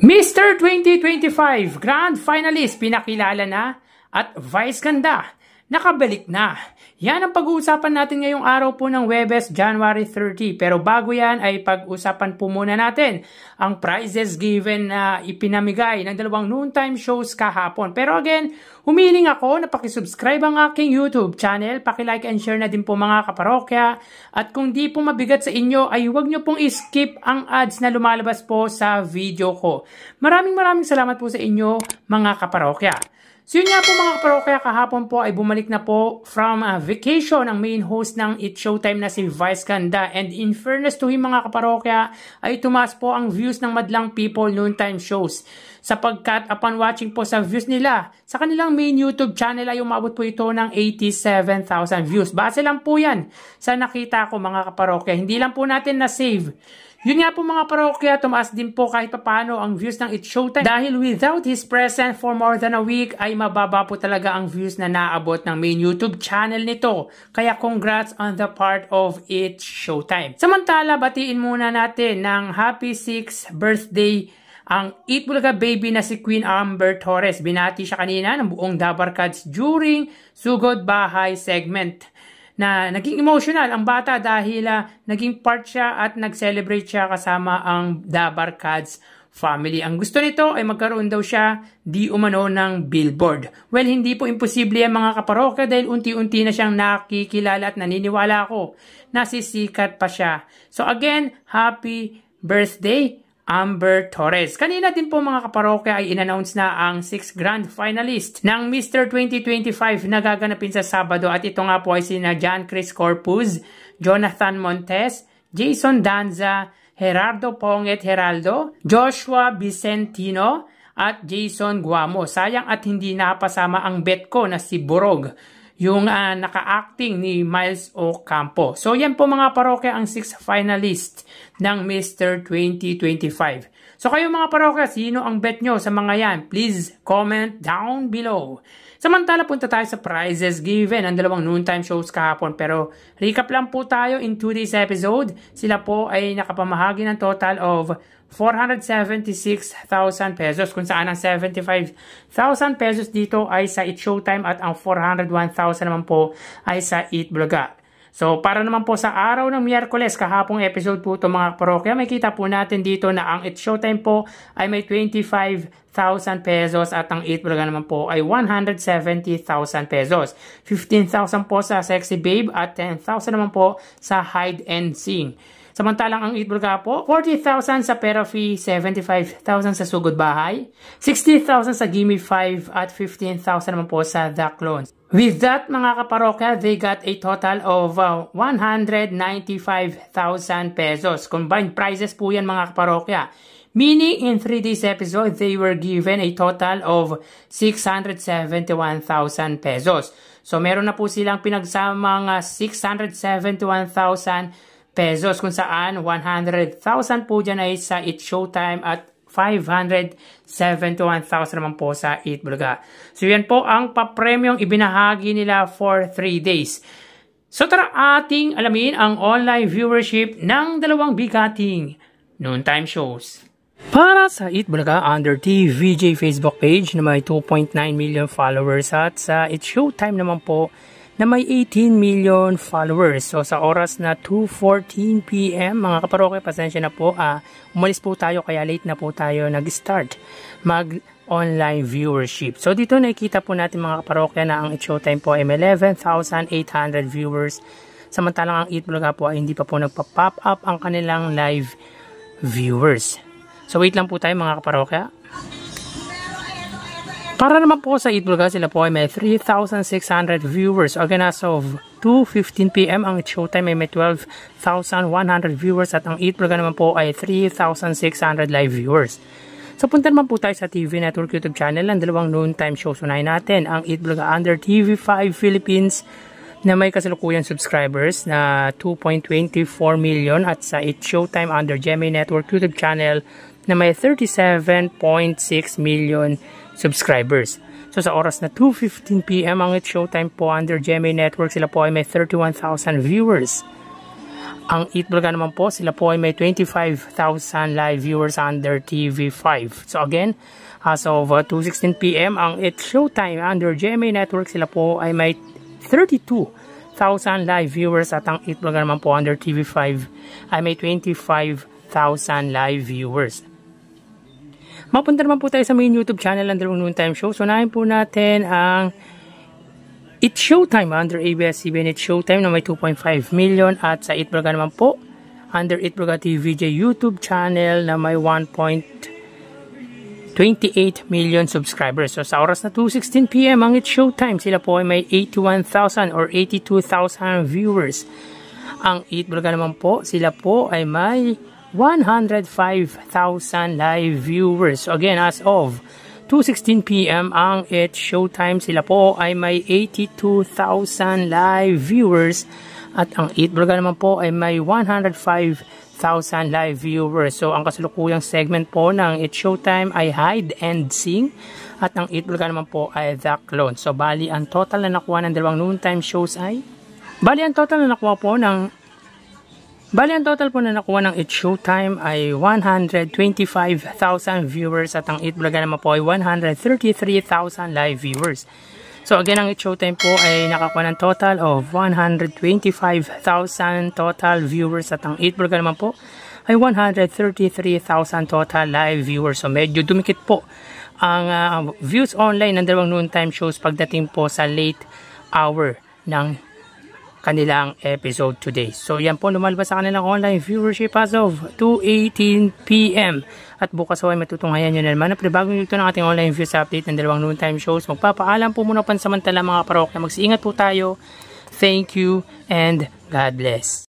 Mr. 2025 Grand Finalist pinakilala na at Vice Ganda nakabalik na. Yan ang pag-uusapan natin ngayong araw po ng Huwebes, January 30. Pero bago yan ay pag-usapan po muna natin ang prizes given na ipinamigay ng dalawang noontime shows kahapon. Pero again, humiling ako na pakisubscribe ang aking YouTube channel, pakilike and share na din po mga kaparokya. At kung di po mabigat sa inyo ay huwag nyo pong skip ang ads na lumalabas po sa video ko. Maraming salamat po sa inyo mga kaparokya. So yun nga po mga kaparokya, kahapon po ay bumalik na po from vacation ang main host ng It's Showtime na si Vice Ganda. And in fairness to him mga kaparokya, ay tumaas po ang views ng Madlang People noontime shows. Sapagkat upon watching po sa views nila, sa kanilang main YouTube channel ay umabot po ito ng 87,000 views. Base lang po yan sa nakita ko mga kaparokya. Hindi lang po natin na-save. Yun nga po mga parokya, tumaas din po kahit paano ang views ng It's Showtime. Dahil without his presence for more than a week, ay mababa po talaga ang views na naabot ng main YouTube channel nito. Kaya congrats on the part of It's Showtime. Samantala, batiin muna natin ng happy 6th birthday ang Eat Bulaga baby na si Queen Amber Torres. Binati siya kanina ng buong Dabarkads during Sugod Bahay segment. Na naging emotional ang bata dahil naging part siya at nag-celebrate siya kasama ang Dabarkads family. Ang gusto nito ay magkaroon daw siya di umano ng billboard. Well, hindi po imposible yan mga kaparokya dahil unti-unti na siyang nakikilala at naniniwala ako na sisikat pa siya. So again, happy birthday Amber Torres. Kanina din po mga kaparokya ay in-announce na ang 6 grand finalist ng Mr. 2025 na gaganapin sa Sabado at ito nga po ay sina John Chris Corpus, Jonathan Montes, Jason Danza, Gerardo Ponget Heraldo, Joshua Vicentino at Jason Guamo. Sayang at hindi napasama ang bet ko na si Borog, yung naka-acting ni Miles Ocampo. So yan po mga parokya ang 6 finalist ng Mr. 2025. So kayo mga parokya, sino ang bet nyo sa mga yan? Please comment down below. Samantala punta tayo sa prizes given ang dalawang noontime shows kahapon. Pero recap lang po tayo in today's episode. Sila po ay nakapamahagi ng total of 476,000 pesos kung saan ang 75,000 pesos dito ay sa It's Showtime at ang 401,000 naman po ay sa Eat Bulaga. So para naman po sa araw ng Miyerkules, kahapong episode po ito mga parokya, may kita po natin dito na ang It's Showtime po ay may 25,000 pesos at ang Eat Bulaga naman po ay 170,000 pesos. 15,000 po sa Sexy Babe at 10,000 naman po sa Hide and Sing. Samantalang ang Eat Bulaga po, 40,000 sa Pera Fee, 75,000 sa Sugod Bahay, 60,000 sa Gimme 5 at 15,000 naman po sa The Clones. With that mga kaparokya, they got a total of 195,000 pesos. Combined prizes po yan mga kaparokya. Meaning in 3 days episode, they were given a total of 671,000 pesos. So meron na po silang pinagsamang 671,000 pesos kung saan 100,000 po dyan ay sa It's Showtime at 571,000 naman po sa Eat Bulaga. So yan po ang papremyong ibinahagi nila for 3 days. So tara ating alamin ang online viewership ng dalawang bigating noontime shows. Para sa Eat Bulaga under TVJ Facebook page na may 2.9 million followers at sa It's Showtime naman po na may 18 million followers. So sa oras na 2:14 PM mga kaparokya, pasensya na po, umalis po tayo kaya late na po tayo nag-start mag-online viewership. So dito nakikita po natin mga kaparokya na ang It's Showtime po ay may 11,800 viewers. Samantalang ang Eat Bulaga po ay hindi pa po nagpa-pop up ang kanilang live viewers. So wait lang po tayo mga kaparokya. Para naman po sa Eat Bulaga, sila po ay may 3,600 viewers. Again, as of 2:15 PM, ang Showtime ay may 12,100 viewers at ang Eat Bulaga naman po ay 3,600 live viewers. So punta naman po tayo sa TV Network YouTube channel ang dalawang noontime shows. Unahin natin ang Eat Bulaga under TV5 Philippines na may kasalukuyan subscribers na 2.24 million at sa It's Showtime under GMA Network YouTube channel na may 37.6 million subscribers. So sa oras na 2:15 PM ang It's Showtime po under GMA Network, sila po ay may 31,000 viewers. Ang Eat Bulaga naman po, sila po ay may 25,000 live viewers under TV5. So again, as of 2:16 PM, ang It's Showtime under GMA Network, sila po ay may 32,000 live viewers at ang Eat Bulaga naman po under TV5 ay may 25,000 live viewers. Mapunta naman po tayo sa main YouTube channel ng Dalawang Noontime Show. So unahin po natin ang It's Showtime under ABS-CBN It's Showtime na may 2.5 million at sa Eat Bulaga naman po under Eat Bulaga TVJ YouTube channel na may 1.28 million subscribers. So sa oras na 2:16 PM ang It's Showtime, sila po ay may 81,000 or 82,000 viewers. Ang Eat Bulaga naman po, sila po ay may 105,000 live viewers. So again, as of 2:16 PM ang It's Showtime, sila po ay may 82,000 live viewers at ang Eat Bulaga naman po ay may 105,000 live viewers. So ang kasalukuyang segment po ng It's Showtime ay Hide and Sing at ang Eat Bulaga naman po ay The Clone. So bali ang total na nakuha ng Dalawang Noontime Shows ay ang total po na nakuha ng It's Showtime ay 125,000 viewers at ang Eat Bulaga naman po ay 133,000 live viewers. So again, ang It's Showtime po ay nakakuha ng total of 125,000 total viewers at ang Eat Bulaga naman po ay 133,000 total live viewers. So medyo dumikit po ang views online ng Dalawang Noontime Shows pagdating po sa late hour ng kanilang episode today. So yan po, lumalabas sa kanilang online viewership as of 2:18 PM. At bukas ay matutunghayan nyo na naman na bagong yugto ng ating online views update ng Dalawang Noontime Shows. Magpapaalam po muna pansamantala mga parok na magsiingat po tayo. Thank you and God bless.